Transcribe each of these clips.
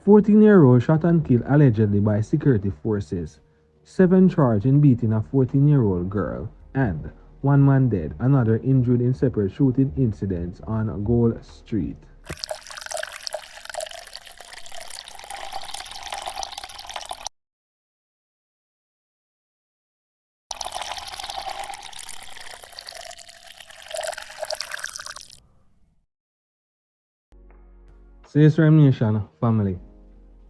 14-year-old shot and killed allegedly by security forces. 7 charged in beating a 14-year-old girl, and 1 man dead, another injured in separate shooting incidents on Gold Street. So yes, RymeNation family,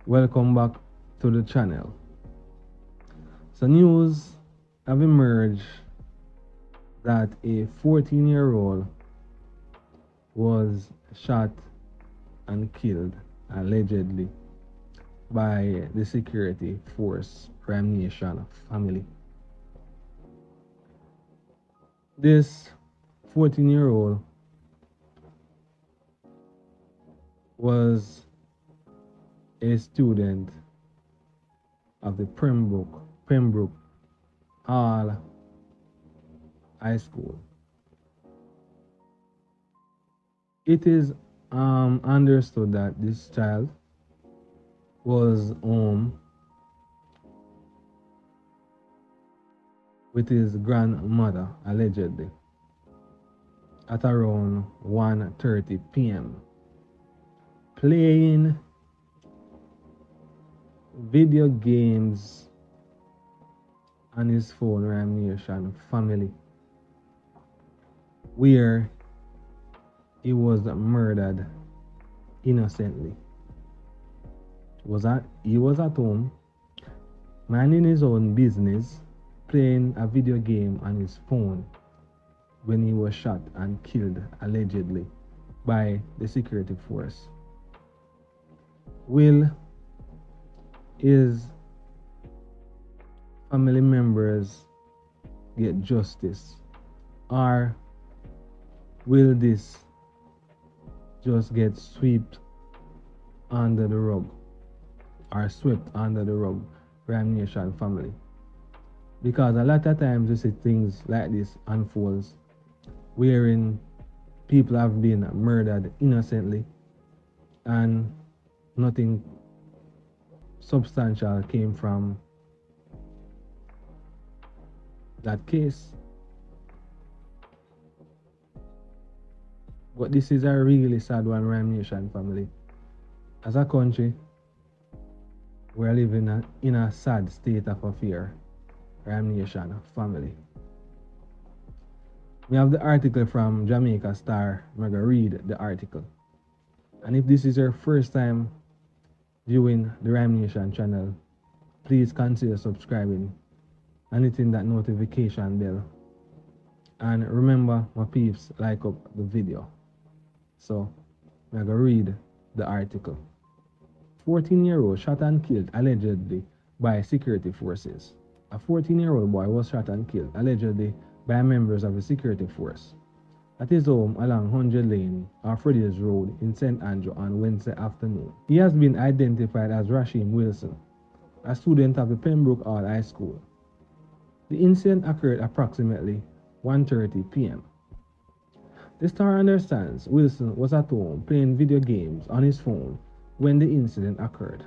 welcome back to the channel. So news have emerged that a 14-year-old was shot and killed allegedly by the security force RymeNation family. This 14-year-old was a student of the Pembroke Hall High School. It is understood that this child was home with his grandmother allegedly at around 1:30 p.m. playing video games on his phone, RymeNation family, where he was murdered innocently. He was at home minding his own business, playing a video game on his phone, when he was shot and killed allegedly by the security force. Will his family members get justice, or will this just get swept under the rug, or swept under the rug, RymeNation family? Because a lot of times you see things like this unfolds wherein people have been murdered innocently and nothing substantial came from that case. But this is a really sad one, RymeNation family. As a country, we're living in a sad state of affair, RymeNation family. We have the article from Jamaica Star. I'm going to read the article. And if this is your first time viewing the RymeNation channel, please consider subscribing and hitting that notification bell. And remember, my peeps, like up the video. So, I'm going to read the article. 14-year-old shot and killed allegedly by security forces. A 14-year-old boy was shot and killed allegedly by members of the security force at his home along 100 Lane or Freddy's Road in St. Andrew on Wednesday afternoon. He has been identified as Rasheem Wilson, a student of the Pembroke Hall High School. The incident occurred approximately 1:30 p.m. The Star understands Wilson was at home playing video games on his phone when the incident occurred.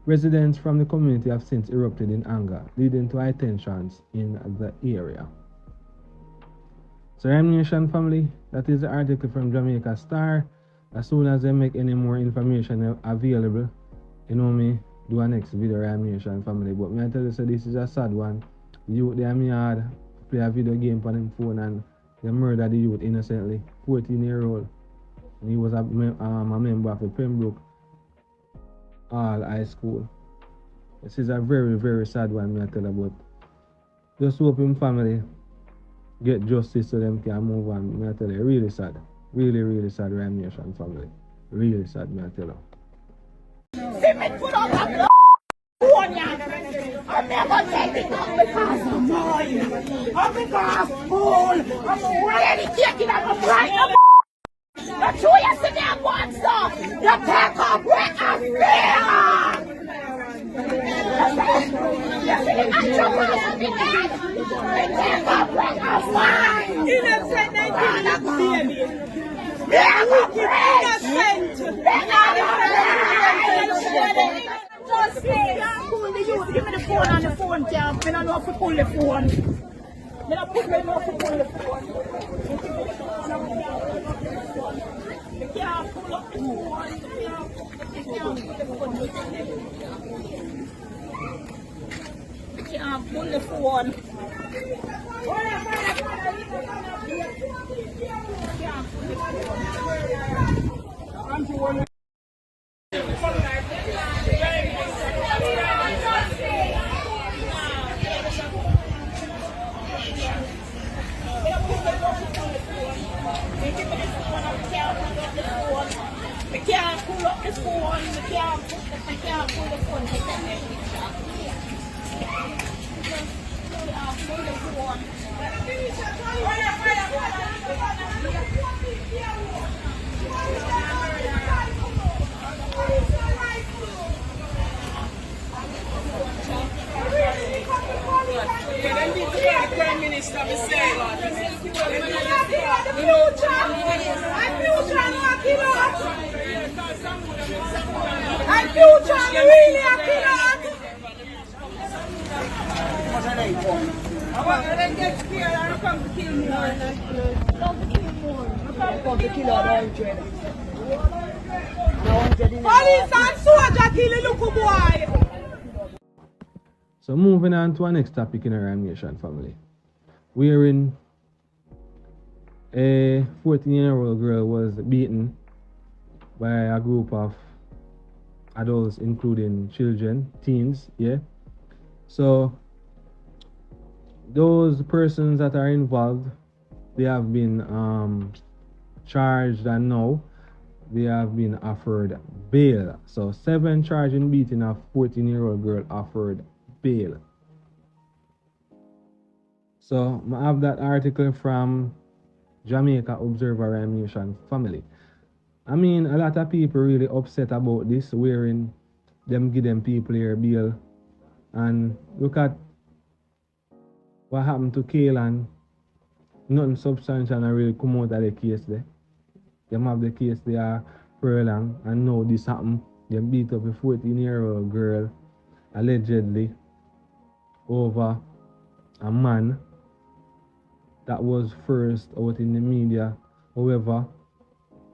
Residents from the community have since erupted in anger, leading to high tensions in the area. So RymeNation family, that is the article from Jamaica Star. As soon as they make any more information available, you know me, do a next video, RymeNation family. But me I tell you, so this is a sad one. The youth there me hard play a video game on him phone and they murdered the youth innocently, 14-year-old. And he was a member of the Pembroke Hall High School. This is a very, very sad one, me I tell you about. Just hope him family get justice so them can move on. Me I tell you, really sad. Really, really sad, RymeNation family. Really sad, me I tell you. I'm never taking up because of mine. I'm because of school. I'm ready to take it up and right up. The two yesterday monster. You take up with a fear. You see the actual man in there. You take up with a fine. Innocent 19 baby. Innocent. Innocent. phone can't. I don't know if to pull the phone. I don't put them off to pull the phone. I can't pull up the phone. I can't pull the phone. I can't pull up the phone. I can't pull the phone. Prime Minister, we say, and future really a killer. I want to get scared and come to kill more. Come to kill all 100. Police and soldier kill a little boy. So moving on to our next topic in our RymeNation family. Wherein a 14-year-old girl was beaten by a group of adults, including children, teens, yeah. So those persons that are involved, they have been charged, and now they have been offered bail. So 7 charged in beating a 14-year-old girl offered bail. So I have that article from Jamaica Observer RymeNation family. I mean, a lot of people really upset about this, wherein them give them people here bail. And look at what happened to Kaylan. Nothing substantial and really come out of the case there. Them have the case there for long, and now this happened. Them beat up a 14-year-old girl allegedly over a man that was first out in the media. However,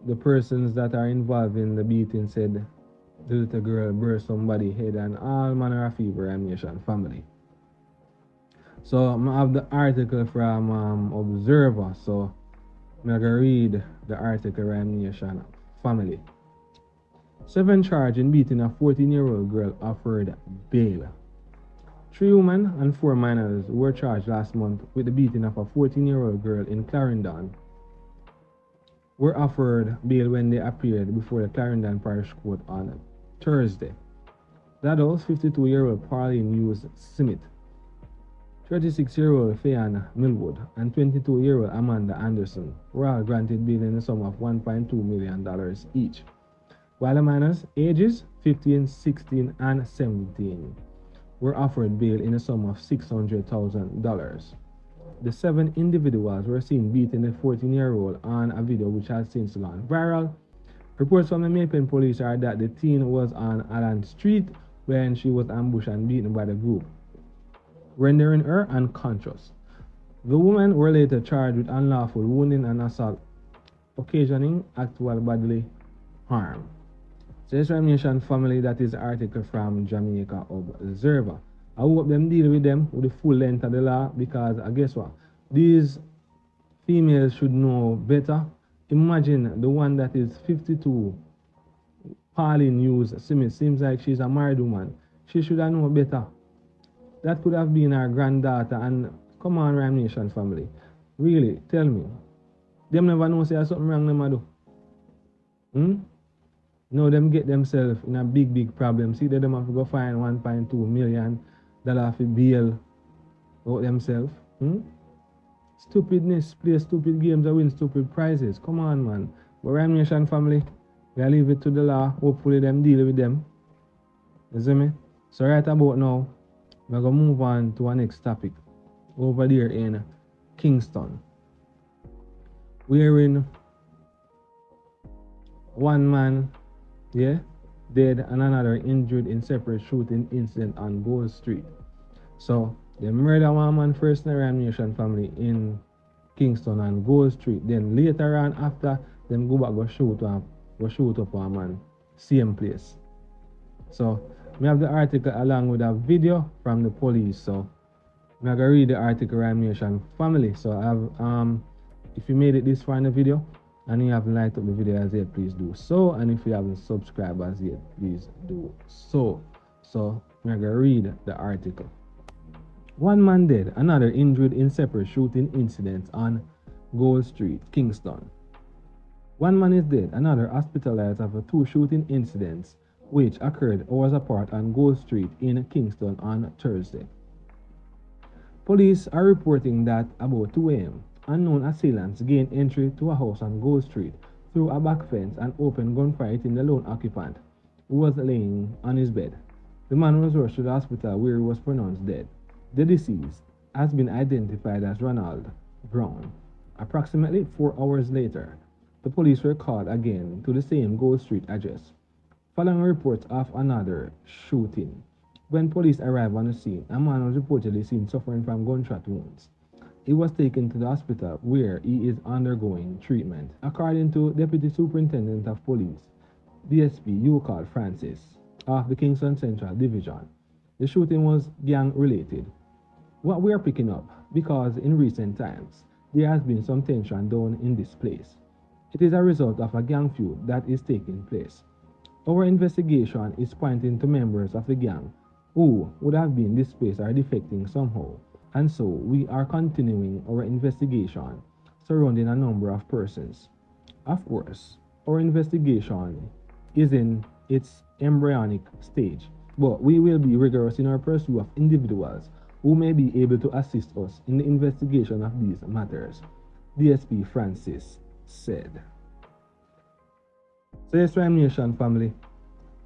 the persons that are involved in the beating said the little girl burst somebody's head and all manner of fever RymeNation family. So I have the article from Observer. So I'm going to read the article RymeNation family. 7 charged in beating a 14-year-old girl offered bail. 3 women and 4 minors were charged last month with the beating of a 14-year-old girl in Clarendon. Were offered bail when they appeared before the Clarendon Parish Court on Thursday. The adults, 52-year-old Pauline Hughes Smith, 36-year-old Fionn Millwood, and 22-year-old Amanda Anderson were all granted bail in the sum of $1.2 million each, while the minors, ages 15, 16, and 17, were offered bail in a sum of $600,000. The 7 individuals were seen beating the 14-year-old on a video which has since gone viral. Reports from the Maypen police are that the teen was on Allen Street when she was ambushed and beaten by the group, rendering her unconscious. The women were later charged with unlawful wounding and assault, occasioning actual bodily harm. So this RymeNation family, that is the article from Jamaica Observer. I hope them deal with them with the full length of the law, because I guess what? These females should know better. Imagine the one that is 52, Pauline Hughes Smith, seems like she's a married woman. She should have known better. That could have been her granddaughter. And come on, RymeNation family. Really, tell me. Them never know say there's something wrong them do. No, them get themselves in a big problem. See that them have to go find $1.2 million for bail out themselves. Stupidness, play stupid games and win stupid prizes. Come on, man. But RymeNation family, we leave it to the law. Hopefully them deal with them. You see me? So right about now, we're going to move on to our next topic. Over there in Kingston. Wherein one man, dead and another injured in separate shooting incident on Gold Street. So they murder one man first in the RymeNation family in Kingston and Gold Street. Then later on after them go back go shoot up one man. Same place. So we have the article along with a video from the police. So I'm gonna read the article RymeNation family. So I have if you made it this far in the video and you haven't liked up the video as yet, please do so. And if you haven't subscribed as yet, please do so. So I'm gonna read the article. One man dead, another injured in separate shooting incidents on Gold Street, Kingston. One man is dead, another hospitalized after two shooting incidents which occurred hours apart on Gold Street in Kingston on Thursday. Police are reporting that about 2 a.m., unknown assailants gained entry to a house on Gold Street through a back fence and opened gunfire hitting the lone occupant, who was laying on his bed. The man was rushed to the hospital where he was pronounced dead. The deceased has been identified as Ronald Brown. Approximately 4 hours later, the police were called again to the same Gold Street address, following reports of another shooting. When police arrived on the scene, a man was reportedly seen suffering from gunshot wounds. He was taken to the hospital where he is undergoing treatment. According to Deputy Superintendent of Police, DSP Yukal Francis, of the Kingston Central Division, the shooting was gang-related. What we are picking up, because in recent times, there has been some tension down in this place. It is a result of a gang feud that is taking place. Our investigation is pointing to members of the gang who would have been displaced or defecting somehow, and so we are continuing our investigation surrounding a number of persons. Of course, our investigation is in its embryonic stage, but we will be rigorous in our pursuit of individuals who may be able to assist us in the investigation of these matters, DSP Francis said. So yes, RymeNation family,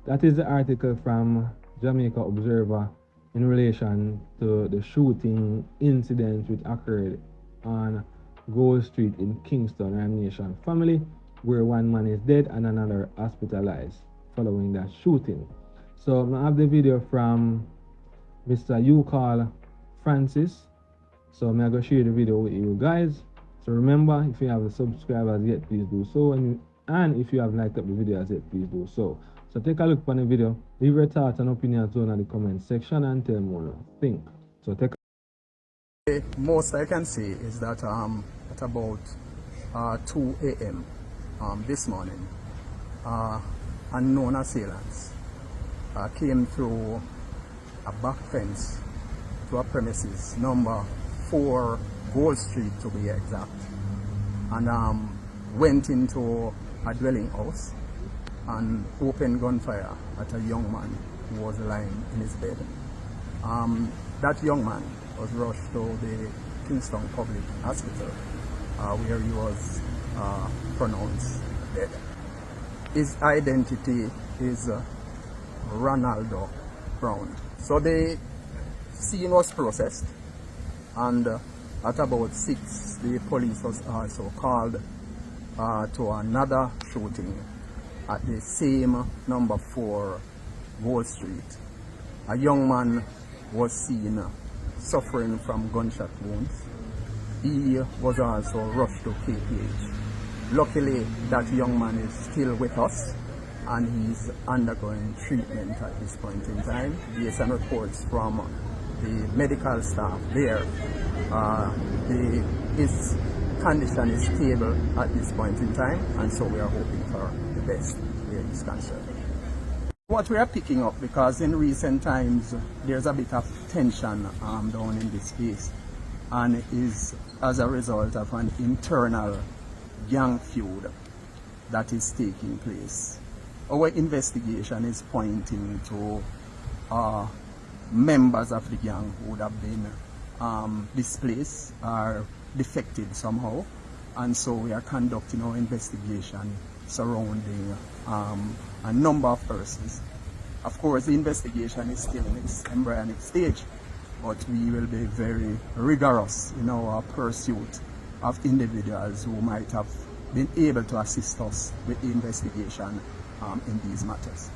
that is the article from Jamaica Observer in relation to the shooting incident which occurred on Gold Street in Kingston, RymeNation family, where one man is dead and another hospitalized following that shooting. So I have the video from Mr. Yukal Francis. So I'm going to share the video with you guys. So remember, if you haven't subscribed as yet, please do so. And if you have liked up the video as yet, please do so. So take a look on the video, leave your thoughts and opinions down in the comment section and tell me what you think. So take The most I can say is that at about 2 a.m. This morning, unknown assailants came through a back fence to a premises number 4 Gold Street to be exact, and went into a dwelling house and opened gunfire at a young man who was lying in his bed. That young man was rushed to the Kingston Public Hospital where he was pronounced dead. His identity is Ronald Brown. So the scene was processed, and at about 6 the police was also called to another shooting at the same number 4 Wall Street. A young man was seen suffering from gunshot wounds. He was also rushed to KPH. Luckily, that young man is still with us and he's undergoing treatment at this point in time. Based on reports from the medical staff there, his condition is stable at this point in time, and so we are hoping for the best where he's concerned. What we are picking up, because in recent times there's a bit of tension down in this space, and it is as a result of an internal gang feud that is taking place. Our investigation is pointing to members of the gang who would have been displaced or defected somehow, and so we are conducting our investigation surrounding a number of persons. Of course, the investigation is still in its embryonic stage, but we will be very rigorous in our pursuit of individuals who might have been able to assist us with the investigation in these matters.